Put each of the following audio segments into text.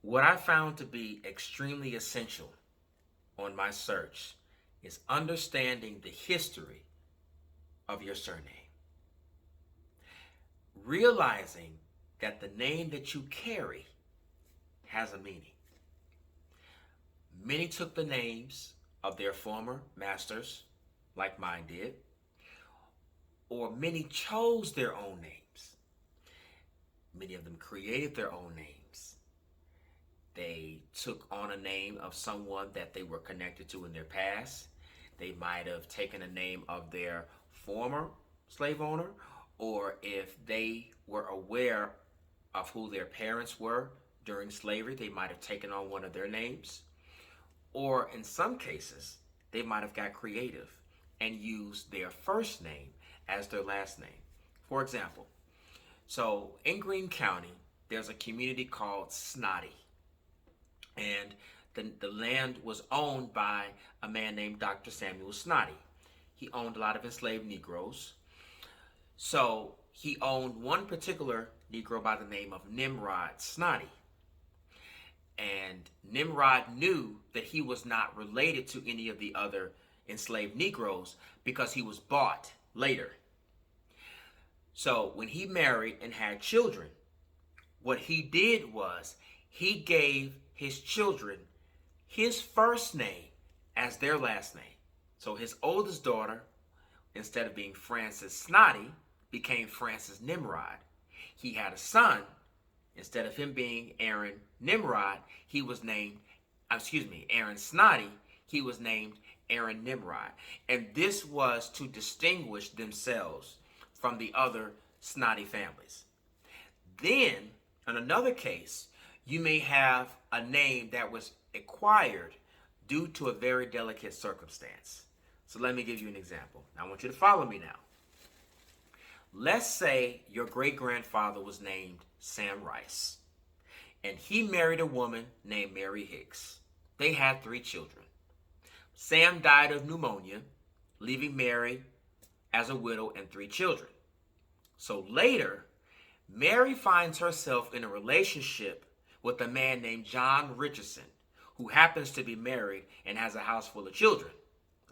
What I found to be extremely essential on my search is understanding the history of your surname. Realizing that the name that you carry has a meaning. Many took the names of their former masters, like mine did, or many chose their own names. Many of them created their own names. They took on a name of someone that they were connected to in their past. They might have taken a name of their former slave owner, or if they were aware of who their parents were during slavery, they might have taken on one of their names. Or in some cases, they might have got creative and used their first name as their last name. For example, so in Greene County, there's a community called Snotty. And the land was owned by a man named Dr. Samuel Snotty. He owned a lot of enslaved Negroes. So he owned one particular Negro by the name of Nimrod Snotty. And Nimrod knew that he was not related to any of the other enslaved Negroes because he was bought later. So when he married and had children, what he did was he gave his children his first name as their last name. So his oldest daughter, instead of being Frances Snotty, became Frances Nimrod. He had a son. Instead of him being Aaron Nimrod, he was named, Aaron Snotty, he was named Aaron Nimrod. And this was to distinguish themselves from the other Snotty families. Then, in another case, you may have a name that was acquired due to a very delicate circumstance. So let me give you an example. Now, I want you to follow me now. Let's say your great-grandfather was named Sam Rice, and he married a woman named Mary Hicks. They had 3 children. Sam died of pneumonia, leaving Mary as a widow and 3 children. So later, Mary finds herself in a relationship with a man named John Richardson, who happens to be married and has a house full of children.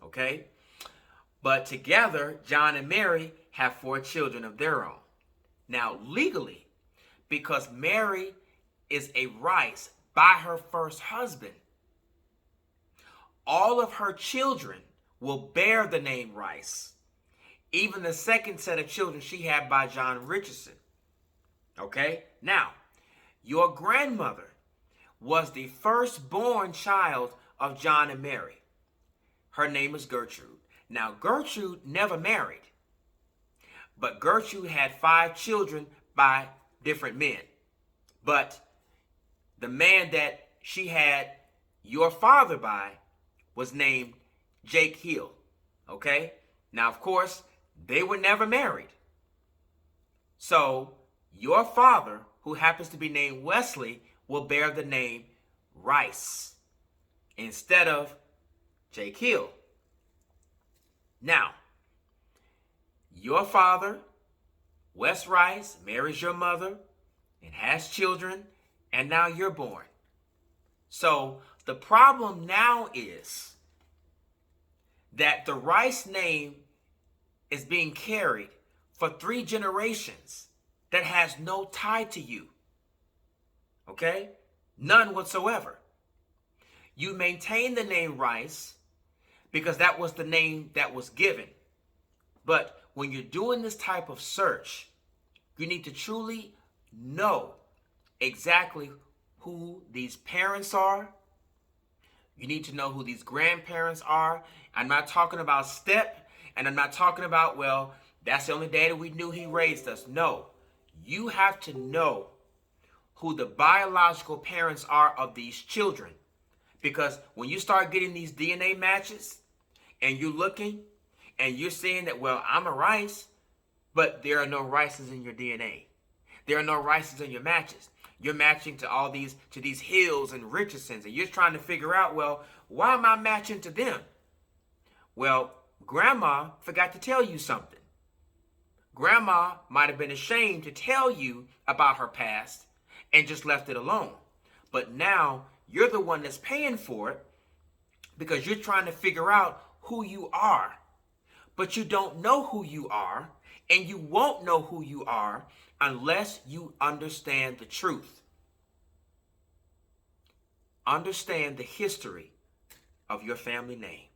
Okay? But together, John and Mary have 4 children of their own. Now, legally, because Mary is a Rice by her first husband, all of her children will bear the name Rice. Even the second set of children she had by John Richardson. Okay? Now, your grandmother was the firstborn child of John and Mary. Her name is Gertrude. Now, Gertrude never married, but Gertrude had 5 children by different men. But the man that she had your father by was named Jake Hill. Okay? Now, of course, they were never married. So, your father, who happens to be named Wesley, will bear the name Rice instead of Jake Hill. Now, your father, Wes Rice, marries your mother and has children, and now you're born. So the problem now is that the Rice name is being carried for 3 generations that has no tie to you. Okay? None whatsoever. You maintain the name Rice because that was the name that was given. But when you're doing this type of search, you need to truly know exactly who these parents are. You need to know who these grandparents are. I'm not talking about step, and I'm not talking about, well, that's the only daddy we knew, he raised us. No, you have to know who the biological parents are of these children. Because when you start getting these DNA matches and you're looking and you're seeing that, well, I'm a Rice, but there are no Rices in your DNA. There are no Rices in your matches. You're matching to all these, to these Hills and Richardsons, and you're trying to figure out, well, why am I matching to them? Well, Grandma forgot to tell you something. Grandma might have been ashamed to tell you about her past and just left it alone. But now you're the one that's paying for it because you're trying to figure out who you are. But you don't know who you are, and you won't know who you are unless you understand the truth. Understand the history of your family name.